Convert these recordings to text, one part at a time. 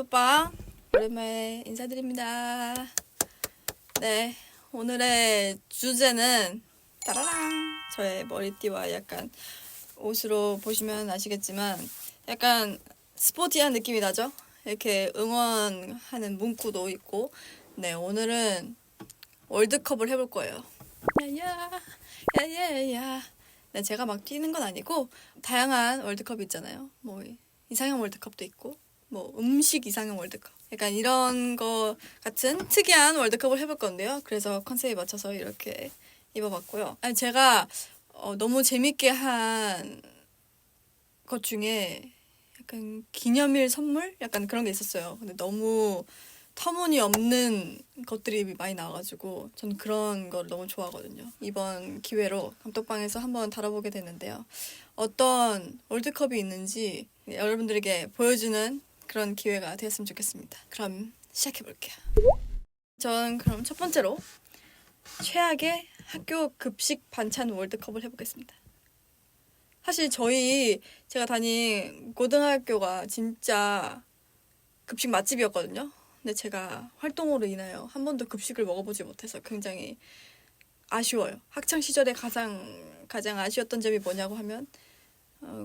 단톡방 오랜만에 인사드립니다. 네, 오늘의 주제는 따라랑 저의 머리띠와 약간 옷으로 보시면 아시겠지만 약간 스포티한 느낌이 나죠? 이렇게 응원하는 문구도 있고. 네, 오늘은 월드컵을 해볼 거예요. 야야 야야야. 네, 제가 막 뛰는 건 아니고 다양한 월드컵이 있잖아요. 뭐 이상형 월드컵도 있고 뭐 음식 이상형 월드컵, 약간 이런 거 같은 특이한 월드컵을 해볼 건데요. 그래서 컨셉에 맞춰서 이렇게 입어봤고요. 아니, 제가 너무 재밌게 한 것 중에 약간 기념일 선물? 약간 그런 게 있었어요. 근데 너무 터무니없는 것들이 많이 나와가지고 전 그런 걸 너무 좋아하거든요. 이번 기회로 감독방에서 한번 다뤄보게 됐는데요. 어떤 월드컵이 있는지 여러분들에게 보여주는 그런 기회가 되었으면 좋겠습니다. 그럼 시작해볼게요. 전 그럼 첫 번째로 최악의 학교 급식 반찬 월드컵을 해보겠습니다. 사실 제가 다닌 고등학교가 진짜 급식 맛집이었거든요. 근데 제가 활동으로 인하여 한 번도 급식을 먹어보지 못해서 굉장히 아쉬워요. 학창 시절에 가장 아쉬웠던 점이 뭐냐고 하면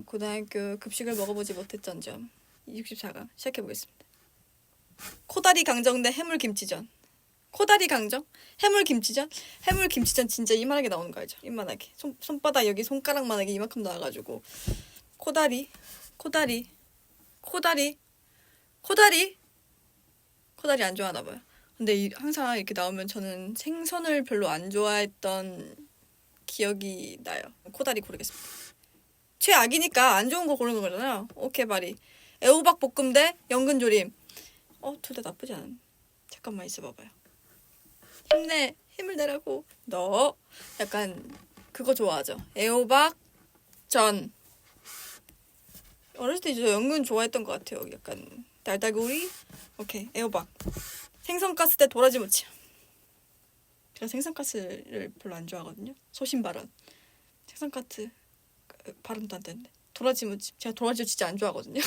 고등학교 급식을 먹어보지 못했던 점. 64강 시작해보겠습니다. 코다리 강정 대 해물김치전. 코다리 강정? 해물김치전? 해물김치전 진짜 이만하게 나오는 거 알죠? 이만하게. 손바닥 여기 손가락만하게 이만큼 나와가지고 코다리 안 좋아하나 봐요. 근데 항상 이렇게 나오면 저는 생선을 별로 안 좋아했던 기억이 나요. 코다리 고르겠습니다. 최악이니까 안 좋은 거 고르는 거잖아요. 오케이, 바리. 애호박 볶음 대 연근조림. 둘 다 나쁘지 않은. 잠깐만 있어봐봐요. 힘을 내라고. 너 약간 그거 좋아하죠? 애호박 전. 어렸을 때 저 연근 좋아했던 것 같아요. 약간 달달구이. 오케이, 애호박. 생선가스 대 도라지무침. 제가 생선가스를 별로 안 좋아하거든요. 소신 발언. 생선가스 발음도 안 되는데. 도라지무침. 제가 도라지 진짜 안 좋아하거든요.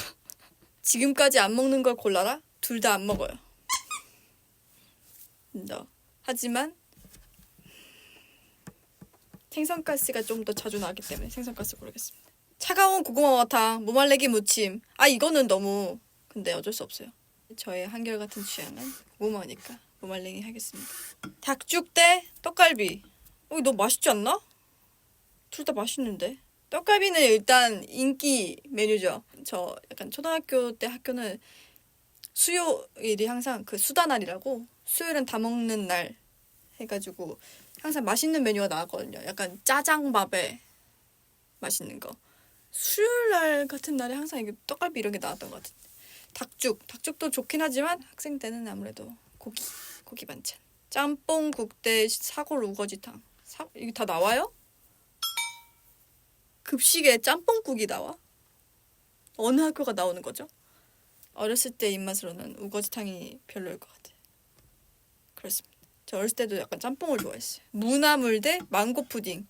지금까지 안 먹는 걸 골라라. 둘 다 안 먹어요. 하지만 생선가스가 좀 더 자주 나왔기 때문에 생선가스 고르겠습니다. 차가운 고구마와탕, 무말랭이 무침. 이거는 너무, 근데 어쩔 수 없어요. 저의 한결같은 취향은 고구마니까 무말랭이 하겠습니다. 닭죽 대 떡갈비. 너무 맛있지 않나? 둘 다 맛있는데. 떡갈비는 일단 인기 메뉴죠. 저 약간 초등학교 때 학교는 수요일이 항상 그 수다날이라고, 수요일은 다 먹는 날 해가지고 항상 맛있는 메뉴가 나왔거든요. 약간 짜장밥에 맛있는 거. 수요일 날 같은 날에 항상 이게 떡갈비 이런 게 나왔던 것 같은데. 닭죽도 좋긴 하지만 학생 때는 아무래도 고기 반찬. 짬뽕국 대 사골 우거지탕. 이게 다 나와요? 급식에 짬뽕국이 나와? 어느 학교가 나오는 거죠? 어렸을 때 입맛으로는 우거지탕이 별로일 것 같아요. 그렇습니다. 저 어렸을 때도 약간 짬뽕을 좋아했어요. 무나물 대 망고 푸딩.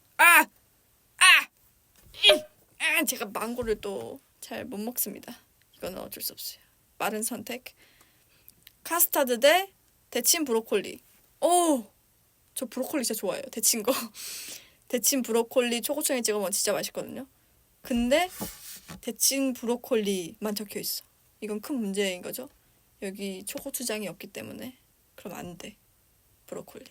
제가 망고를 또 잘 못 먹습니다. 이거는 어쩔 수 없어요. 빠른 선택. 카스타드 대 데친 브로콜리. 저 브로콜리 진짜 좋아해요. 데친 거. 데친 브로콜리 초고추장에 찍어 먹으면 진짜 맛있거든요. 근데 데친 브로콜리만 적혀 있어. 이건 큰 문제인 거죠. 여기 초고추장이 없기 때문에. 그럼 안 돼. 브로콜리.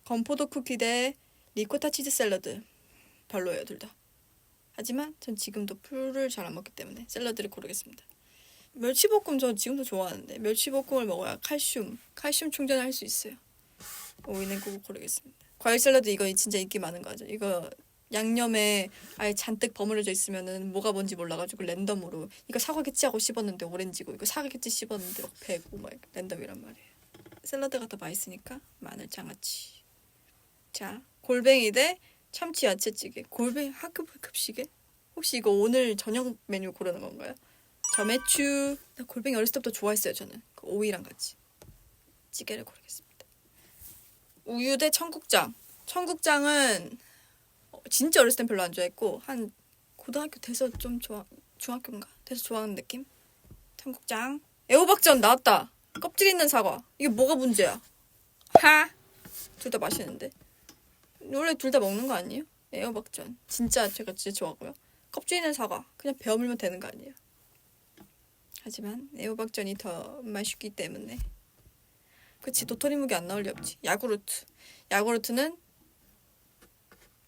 건포도 쿠키 대 리코타 치즈 샐러드. 별로예요, 둘 다. 하지만 전 지금도 풀을 잘 안 먹기 때문에 샐러드를 고르겠습니다. 멸치볶음 저 지금도 좋아하는데 멸치볶음을 먹어야 칼슘 충전을 할 수 있어요. 오이는 꼭 고르겠습니다. 과일 샐러드 이거 진짜 인기 많은 거죠. 이거 양념에 아예 잔뜩 버무려져 있으면은 뭐가 뭔지 몰라가지고 랜덤으로 이거 사과겠지 하고 씹었는데 오렌지고, 이거 사과겠지 씹었는데 막 배고 막 랜덤이란 말이에요. 샐러드가 더 맛있으니까 마늘 장아찌. 자, 골뱅이 대 참치 야채찌개. 골뱅이 학교 급식에? 혹시 이거 오늘 저녁 메뉴 고르는 건가요? 점액추. 나 골뱅이 어렸을 때부터 좋아했어요. 저는 그 오이랑 같이 찌개를 고르겠습니다. 우유 대 청국장. 청국장은 진짜 어렸을 땐 별로 안 좋아했고 한 고등학교 돼서 좀 중학교인가 돼서 좋아하는 느낌. 청국장. 애호박전 나왔다. 껍질 있는 사과. 이게 뭐가 문제야? 하? 둘 다 맛있는데. 원래 둘 다 먹는 거 아니에요? 애호박전. 진짜 제가 진짜 좋아하고요. 껍질 있는 사과. 그냥 베어 물면 되는 거 아니에요? 하지만 애호박전이 더 맛있기 때문에. 그치, 도토리묵이 안 나올 리 없지. 야구르트. 야구르트는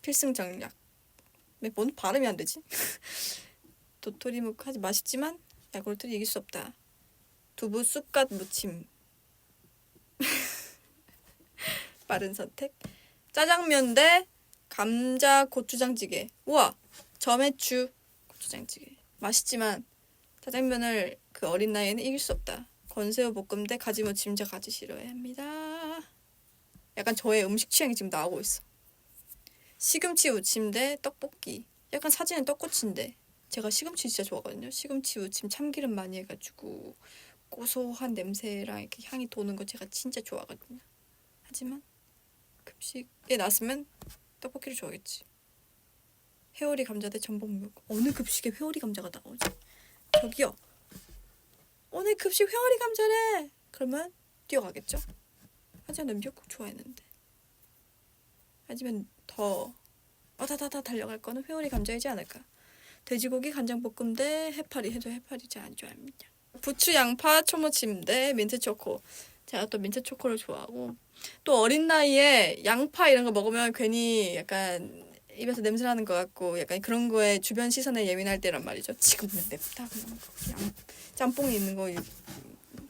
필승 전략. 뭔 발음이 안 되지? 도토리묵 하지 맛있지만 야구르트를 이길 수 없다. 두부 쑥갓 무침. 빠른 선택. 짜장면 대 감자 고추장찌개. 우와, 점액추 고추장찌개. 맛있지만 짜장면을 그 어린 나이에는 이길 수 없다. 건새우 볶음 대 가지 무침. 저 가지 싫어해야 합니다. 약간 저의 음식 취향이 지금 나오고 있어. 시금치 무침 대 떡볶이. 약간 사진은 떡꼬치인데 제가 시금치 진짜 좋아하거든요. 시금치 무침 참기름 많이 해가지고 고소한 냄새랑 이렇게 향이 도는 거 제가 진짜 좋아하거든요. 하지만 급식에 나왔으면 떡볶이를 좋아하겠지. 회오리 감자 대 전복육. 어느 급식에 회오리 감자가 나오지? 저기요, 오늘 급식 회오리 감자래. 그러면 뛰어가겠죠. 하지만 미역국 좋아했는데. 하지만 더 다다다 달려갈 거는 회오리 감자이지 않을까. 돼지고기 간장볶음 대 해파리. 해도 해파리 잘 안 좋아합니다. 부추 양파 초무침 대 민트초코. 제가 또 민트초코를 좋아하고, 또 어린 나이에 양파 이런 거 먹으면 괜히 약간 입에서 냄새 나는 것 같고 약간 그런 거에 주변 시선에 예민할 때란 말이죠. 지금은 냅다 그냥 짬뽕이 있는 거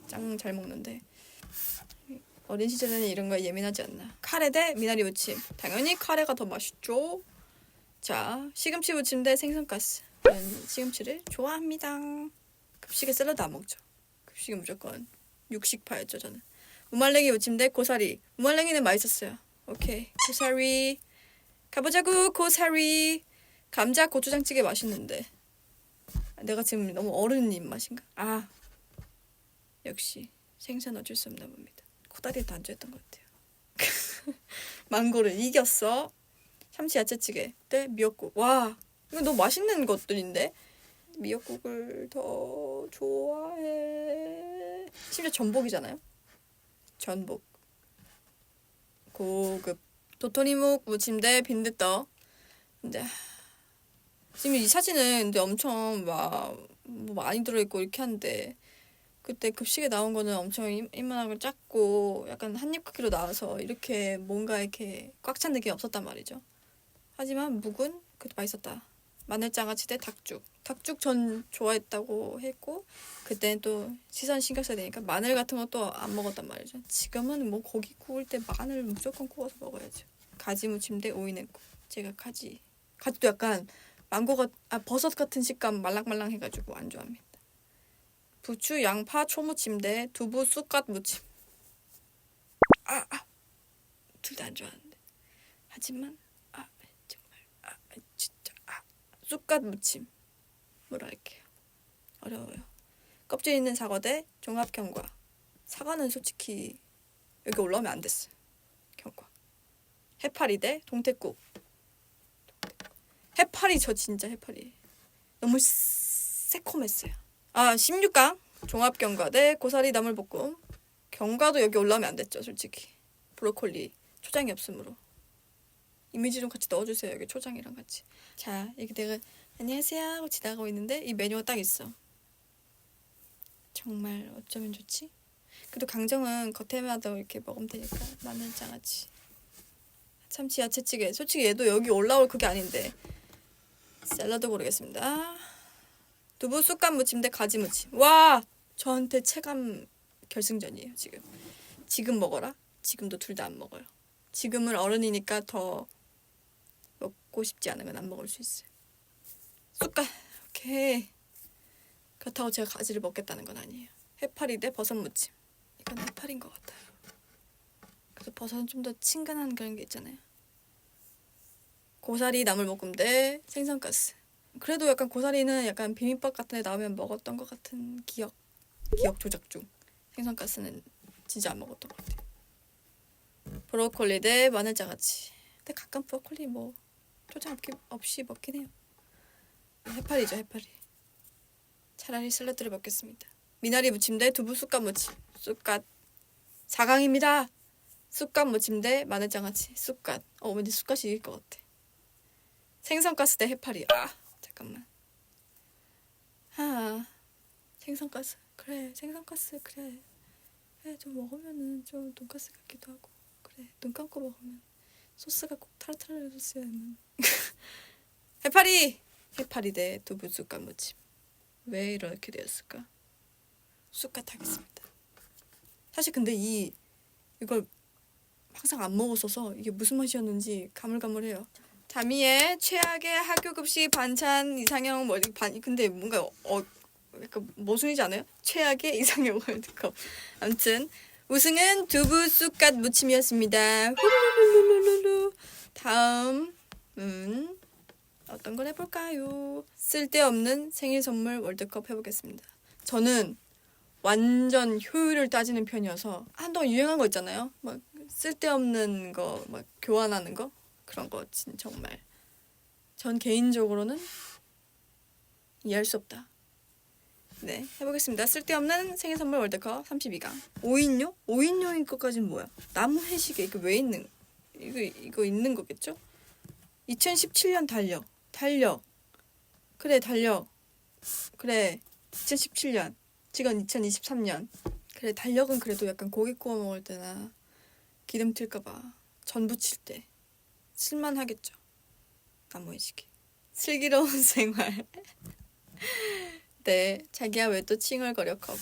짱 잘 먹는데 어린 시절에는 이런 거에 예민하지 않나. 카레 대 미나리 무침. 당연히 카레가 더 맛있죠. 자, 시금치 무침 대 생선가스. 저는 시금치를 좋아합니다. 급식에 샐러드 안 먹죠. 급식에 무조건 육식파였죠, 저는. 무말랭이 무침 대 고사리. 무말랭이는 맛있었어요. 오케이, 고사리 가보자구. 고사리. 감자 고추장찌개 맛있는데 내가 지금 너무 어른 입맛인가? 아, 역시 생선 어쩔 수 없나 봅니다. 코다리에 단조했던 것 같아요. 망고를 이겼어. 참치 야채찌개 대 미역국. 와, 이거 너무 맛있는 것들인데 미역국을 더 좋아해. 심지어 전복이잖아요. 전복 고급. 도토리묵 무침 대 빈대떡. 근데 지금 이 사진은 근데 엄청 뭐 많이 들어있고 이렇게 한데 그때 급식에 나온 거는 엄청 이만하고 작고 약간 한입 크기로 나와서 이렇게 뭔가 이렇게 꽉 찬 느낌이 없었단 말이죠. 하지만 묵은 그래도 맛있었다. 마늘장아찌 대 닭죽. 닭죽 전 좋아했다고 했고 그때는 또 시선 신경 써야 되니까 마늘 같은 것도 안 먹었단 말이죠. 지금은 뭐 고기 구울 때 마늘 무조건 구워서 먹어야죠. 가지 무침 대 오이냉국. 제가 가지도 약간 버섯 같은 식감 말랑말랑 해가지고 안 좋아합니다. 부추 양파 초무침 대 두부 쑥갓 무침. 둘 다 안 좋아하는데. 하지만 정말 진짜 쑥갓 무침 뭐라 할게요. 어려워요. 껍질 있는 사과 대 종합 경과. 사과는 솔직히 여기 올라오면 안 됐어. 경과. 해파리 대 동태국. 해파리, 저 진짜 해파리 너무 새콤했어요. 16강 종합 경과 대 고사리 나물볶음. 경과도 여기 올라오면 안 됐죠, 솔직히. 브로콜리 초장이 없으므로. 이미지 좀 같이 넣어주세요, 여기 초장이랑 같이. 자, 이렇게 내가 안녕하세요 하고 지나가고 있는데 이 메뉴가 딱 있어. 정말 어쩌면 좋지? 그래도 강정은 겉에마다 이렇게 먹으면 되니까. 마늘장아찌, 참치 야채찌개. 솔직히 얘도 여기 올라올 그게 아닌데 샐러드 고르겠습니다. 두부 쑥갓 무침 대 가지 무침. 와, 저한테 체감 결승전이에요. 지금 먹어라. 지금도 둘 다 안 먹어요. 지금은 어른이니까 더 먹고 싶지 않으면 안 먹을 수 있어요. 쑥갓. 오케이. 그렇다고 제가 가지를 먹겠다는 건 아니에요. 해파리 대 버섯 무침. 이건 해파리인 것 같아요. 그래서 버섯은 좀 더 친근한 그런 게 있잖아요. 고사리 나물볶음 대 생선가스. 그래도 약간 고사리는 약간 비빔밥 같은 데 나오면 먹었던 것 같은 기억 조작 중. 생선가스는 진짜 안 먹었던 것 같아요. 브로콜리 대 마늘장아찌. 근데 가끔 브로콜리 뭐 초장 없이 먹긴 해요. 해파리죠, 해파리. 차라리 샐러드를 먹겠습니다. 미나리 무침대 두부 쑥갓 무침. 쑥갓 4강입니다. 쑥갓 무침대 마늘장아찌. 쑥갓. 왠지 쑥갓이 이길 것 같아. 생선가스 대 해파리. 잠깐만. 생선가스. 그래, 생선가스. 그래, 좀 먹으면은 좀 돈가스 같기도 하고. 그래, 눈 감고 먹으면 소스가 꼭 타르타르 소스야만. 해파리 대 두부 쑥갓 무침. 왜 이렇게 되었을까? 쑥갓 하겠습니다. 사실 근데 이걸 항상 안 먹었어서 이게 무슨 맛이었는지 가물가물해요. 다미의 최악의 학교 급식 반찬 이상형 근데 뭔가 약간 모순이지 않아요? 최악의 이상형 월드컵. 아무튼 우승은 두부 쑥갓 무침이었습니다. 후루루루루루. 다음은 어떤 걸 해볼까요? 쓸데없는 생일 선물 월드컵 해보겠습니다. 저는 완전 효율을 따지는 편이어서 한동안 유행한 거 있잖아요. 막 쓸데없는 거 막 교환하는 거 그런 거 정말 전 개인적으로는 이해할 수 없다. 네, 해보겠습니다. 쓸데없는 생일 선물 월드컵 32강. 5인용? 5인용인 것까지는 뭐야? 나무 해시계 이거 왜 있는? 이거 있는 거겠죠? 2017년 달력. 그래, 달력. 그래, 2017년. 지금 2023년. 그래, 달력은 그래도 약간 고기 구워 먹을 때나 기름 튈까봐 전 부칠 때 쓸만하겠죠. 나무 해시계. 슬기로운 생활. 네, 자기야 왜 또 칭얼거려 컵.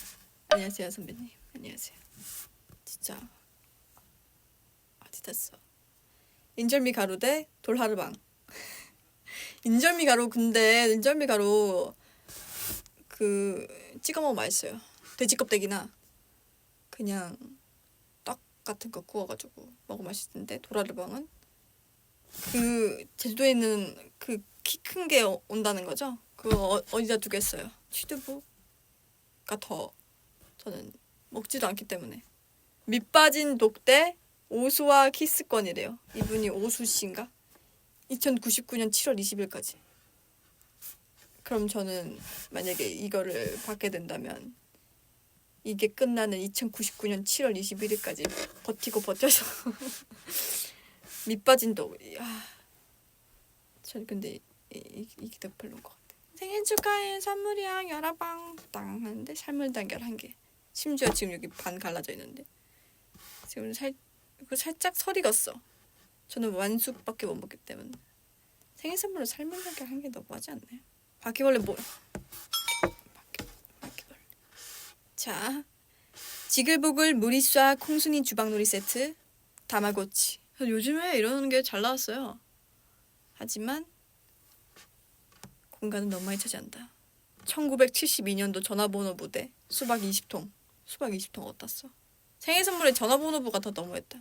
안녕하세요 선배님. 안녕하세요. 진짜 어디 탔어? 인절미 가루 대 돌하르방. 인절미 가루 그 찍어 먹으면 맛있어요. 돼지 껍데기나 그냥 떡 같은 거 구워가지고 먹으면 맛있는데 돌하르방은 그 제주도에 있는 그 키 큰 게 온다는 거죠. 그거 어디다 두겠어요. 취두부가 더 저는 먹지도 않기 때문에. 밑빠진 독대 오수와 키스권이래요. 이분이 오수씨인가? 2099년 7월 20일까지. 그럼 저는 만약에 이거를 받게 된다면 이게 끝나는 2099년 7월 21일까지 버텨서 밑빠진 독. 전 근데 이게 더 별로인 것 같아. 생일 축하해 선물이야 열아방 땅 하는데 삶을 단결 한 개. 심지어 지금 여기 반 갈라져 있는데 지금 살짝 설이 익었어. 저는 완숙밖에 못 먹기 때문에 생일 선물로 삶을 단결 한 개 너무하지 않나요? 바퀴벌레 바퀴벌레. 자, 지글보글 무리쏴 콩순이 주방놀이 세트 다마고치. 요즘에 이런 게 잘 나왔어요. 하지만 공간은 너무 많이 차지한다. 1972년도 전화번호부 대 수박 20통. 수박 20통 어디다 써? 생일 선물에 전화번호부가 더 너무했다.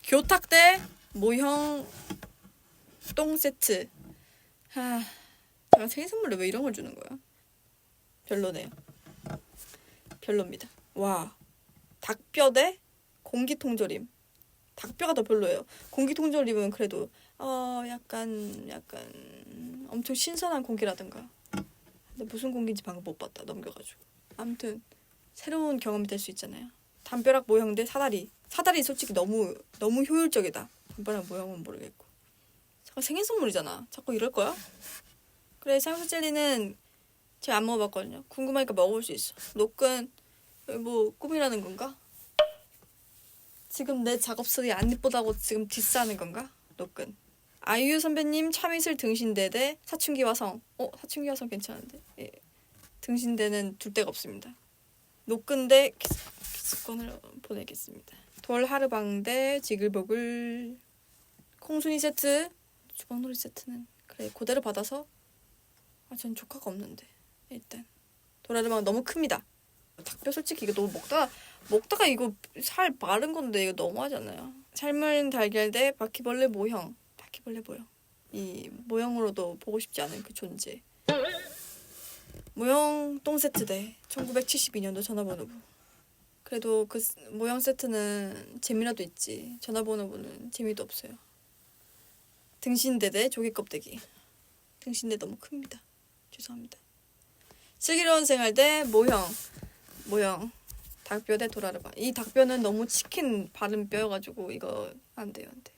교탁 대 모형 똥 세트. 제가 생일 선물에 왜 이런 걸 주는 거야? 별로네요. 별로입니다. 와, 닭뼈 대 공기통조림. 닭뼈가 더 별로예요. 공기통조림은 그래도 약간 엄청 신선한 공기라든가. 근데 무슨 공기인지 방금 못 봤다. 넘겨가지고. 아무튼 새로운 경험이 될 수 있잖아요. 담벼락 모형 대 사다리. 사다리 솔직히 너무 효율적이다. 담벼락 모형은 모르겠고. 잠깐 생일 선물이잖아. 자꾸 이럴 거야? 그래, 쌍수 젤리는 제가 안 먹어봤거든요. 궁금하니까 먹어볼 수 있어. 노끈 뭐 꿈이라는 건가? 지금 내 작업실이 안 예쁘다고 지금 디스하는 건가? 노끈. 아이유 선배님 참이슬 등신대 대 사춘기 화성. 사춘기 화성 괜찮은데. 예. 등신대는 둘 데가 없습니다. 노끈 대 키스권을 보내겠습니다. 돌하르방 대 지글보글 콩순이 세트. 주방놀이 세트는 그래 그대로 받아서 전 조카가 없는데 일단 돌하르방 너무 큽니다. 닭뼈 솔직히 이거 너무 먹다가 이거 살 마른 건데 이거 너무하지 않나요? 삶은 달걀 대 바퀴벌레 모형. 바퀴벌레 모형. 이 모형으로도 보고 싶지 않은 그 존재. 모형 똥 세트 대 1972년도 전화번호부. 그래도 그 모형 세트는 재미라도 있지. 전화번호부는 재미도 없어요. 등신대 대 조개 껍데기. 등신대 너무 큽니다. 죄송합니다. 슬기로운 생활 대 모형. 닭뼈 대 도라르바. 이 닭뼈는 너무 치킨 바른 뼈여가지고 이거 안 돼요, 안 돼.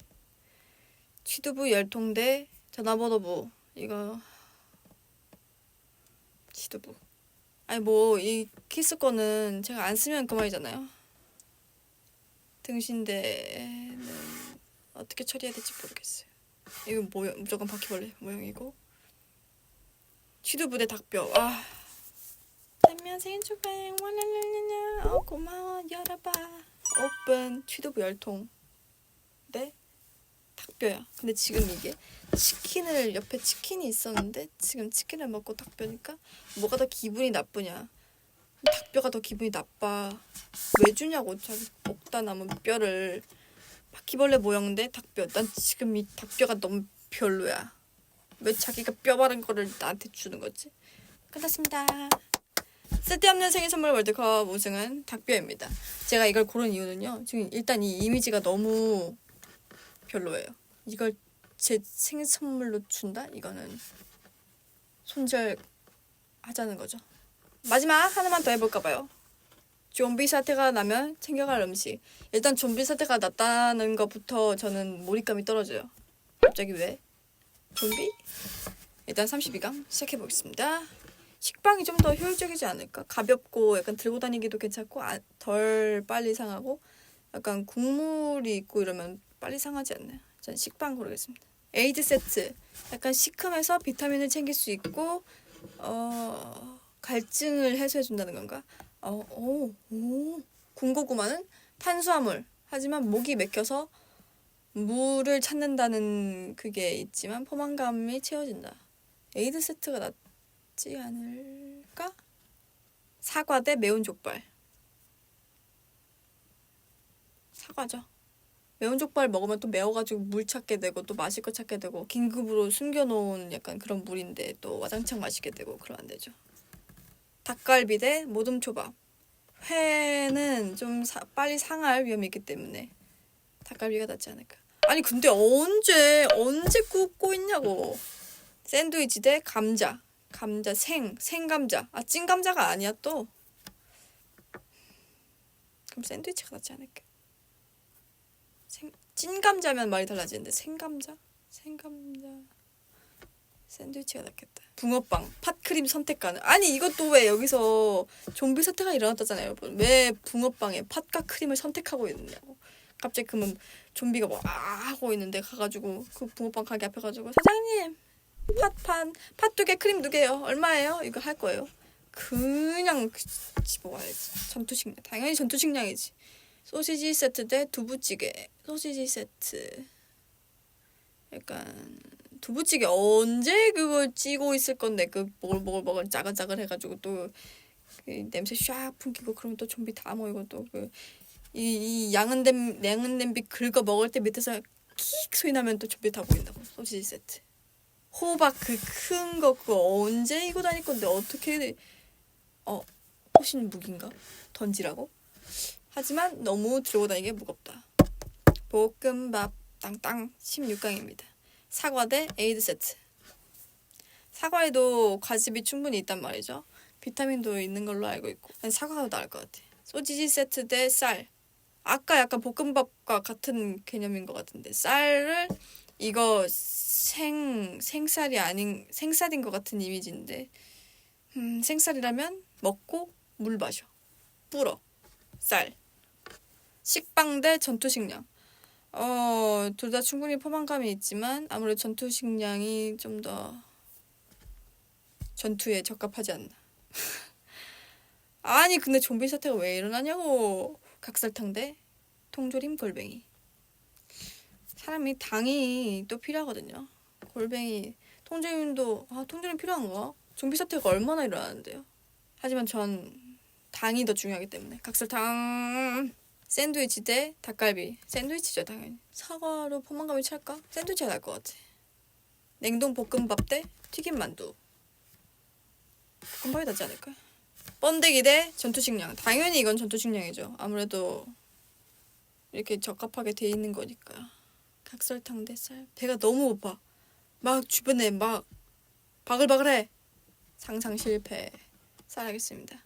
취두부 열통 대 전화번호부. 이거 취두부. 아니 뭐 이 키스 거는 제가 안 쓰면 그만이잖아요. 등신대는 어떻게 처리해야 될지 모르겠어요. 이거 모형, 무조건 바퀴벌레 모형이고. 취두부 대 닭뼈. 아. 안녕 생일 축하해. 와랄랄랄라. 고마워. 열어봐. 오픈. 취두부 열통 대 닭뼈야. 근데 지금 이게 치킨을 옆에 치킨이 있었는데 지금 치킨을 먹고 닭뼈니까 뭐가 더 기분이 나쁘냐? 닭뼈가 더 기분이 나빠. 왜 주냐고. 자기 먹다 남은 뼈를. 바퀴벌레 모형 대 닭뼈. 난 지금 이 닭뼈가 너무 별로야. 왜 자기가 뼈 바른 거를 나한테 주는 거지? 끝났습니다. 쓸데없는 생일 선물 월드컵 우승은 닭뼈입니다. 제가 이걸 고른 이유는요. 지금 일단 이 이미지가 너무 별로예요. 이걸 제 생일 선물로 준다? 이거는 손절하자는 거죠. 마지막 하나만 더 해볼까 봐요. 좀비 사태가 나면 챙겨갈 음식. 일단 좀비 사태가 났다는 것부터 저는 몰입감이 떨어져요. 갑자기 왜? 좀비? 일단 32강 시작해보겠습니다. 식빵이 좀 더 효율적이지 않을까? 가볍고 약간 들고 다니기도 괜찮고 덜 빨리 상하고 약간 국물이 있고 이러면 빨리 상하지 않나요? 전 식빵 고르겠습니다. 에이드 세트. 약간 시큼해서 비타민을 챙길 수 있고 갈증을 해소해준다는 건가? 군고구마는 탄수화물. 하지만 목이 맥혀서 물을 찾는다는 그게 있지만 포만감이 채워진다. 에이드 세트가 낫지 않을까? 사과 대 매운 족발. 사과죠. 매운 족발 먹으면 또 매워가지고 물 찾게 되고 또 마실 거 찾게 되고 긴급으로 숨겨놓은 약간 그런 물인데 또 와장창 마시게 되고 그러면 안 되죠. 닭갈비 대 모둠초밥. 회는 좀 빨리 상할 위험이 있기 때문에 닭갈비가 낫지 않을까. 아니 근데 언제 굽고 있냐고. 샌드위치 대 감자. 감자 생감자. 아 찐감자가 아니야 또. 그럼 샌드위치가 낫지 않을까. 찐감자면 말이 달라지는데 생감자 샌드위치가 낫겠다. 붕어빵 팥크림 선택 가능. 아니 이것도 왜 여기서 좀비 사태가 일어났다잖아요 여러분. 왜 붕어빵에 팥과 크림을 선택하고 있느냐고. 갑자기 그러면 좀비가 뭐 하고 있는데 가가지고 그 붕어빵 가게 앞에 가지고 사장님 팥 2개 크림 2개요 얼마예요? 이거 할 거예요. 그냥 집어와야지. 전투식량. 당연히 전투식량이지. 소시지 세트 대 두부찌개. 소시지 세트. 약간 두부찌개 언제 그걸 찌고 있을 건데 그 먹을 짜글짜글 해가지고 또 그 냄새 샥 풍기고 그러면 또 좀비 다 모이고 또 그 이 양은 냄비 긁어 먹을 때 밑에서 킥 소리 나면 또 좀비 다 보인다고. 소시지 세트. 호박 그 큰 거 그거 언제 이고 다닐 건데 어떻게 호신 무기인가? 던지라고? 하지만 너무 들고 다니기 무겁다. 볶음밥 땅땅 16강입니다. 사과 대 에이드 세트. 사과에도 과즙이 충분히 있단 말이죠. 비타민도 있는 걸로 알고 있고 사과가 더 나을 것 같아. 소시지 세트 대 쌀. 아까 약간 볶음밥과 같은 개념인 것 같은데 쌀을 이거 생쌀이 아닌 생쌀인 것 같은 이미지인데 생쌀이라면 먹고 물 마셔. 불어. 쌀. 식빵 대 전투식량. 둘 다 충분히 포만감이 있지만 아무래도 전투식량이 좀 더 전투에 적합하지 않나. 아니 근데 좀비 사태가 왜 일어나냐고. 각설탕 대 통조림 골뱅이. 사람이 당이 또 필요하거든요. 골뱅이 통조림도 통조림 필요한가? 좀비 사태가 얼마나 일어나는데요. 하지만 전 당이 더 중요하기 때문에 각설탕. 샌드위치 대 닭갈비. 샌드위치죠 당연히. 사과로 포만감이 찰까? 샌드위치가 나을 것 같아. 냉동 볶음밥 대 튀김 만두. 볶음밥이 낫지 않을까? 번데기 대 전투식량. 당연히 이건 전투식량이죠. 아무래도 이렇게 적합하게 돼 있는 거니까. 각설탕 대 쌀. 배가 너무 고파. 막 주변에 막 바글바글해. 상상 실패. 쌀 하겠습니다.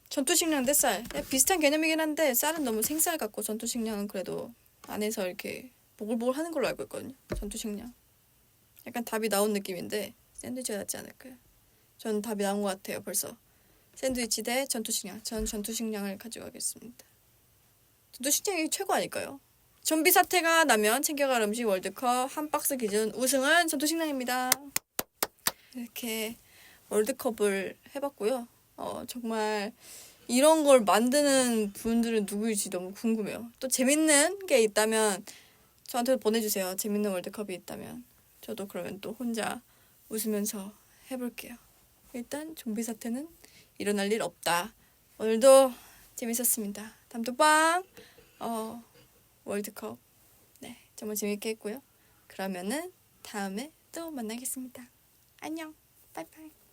전투식량 대 쌀. 비슷한 개념이긴 한데 쌀은 너무 생쌀 같고 전투식량은 그래도 안에서 이렇게 보글보글 하는 걸로 알고 있거든요. 전투식량. 약간 답이 나온 느낌인데 샌드위치가 낫지 않을까요? 전 답이 나온 것 같아요. 벌써. 샌드위치 대 전투식량. 전 전투식량을 가져가겠습니다. 전투식량이 최고 아닐까요? 좀비 사태가 나면 챙겨갈 음식 월드컵 한 박스 기준 우승은 전투식량입니다. 이렇게 월드컵을 해봤고요. 정말 이런 걸 만드는 분들은 누구일지 너무 궁금해요. 또 재밌는 게 있다면 저한테 보내주세요. 재밌는 월드컵이 있다면. 저도 그러면 또 혼자 웃으면서 해볼게요. 일단 좀비 사태는 일어날 일 없다. 오늘도 재밌었습니다. 담토빵 월드컵 정말 재밌게 했고요. 그러면은 다음에 또 만나겠습니다. 안녕. 빠이빠이.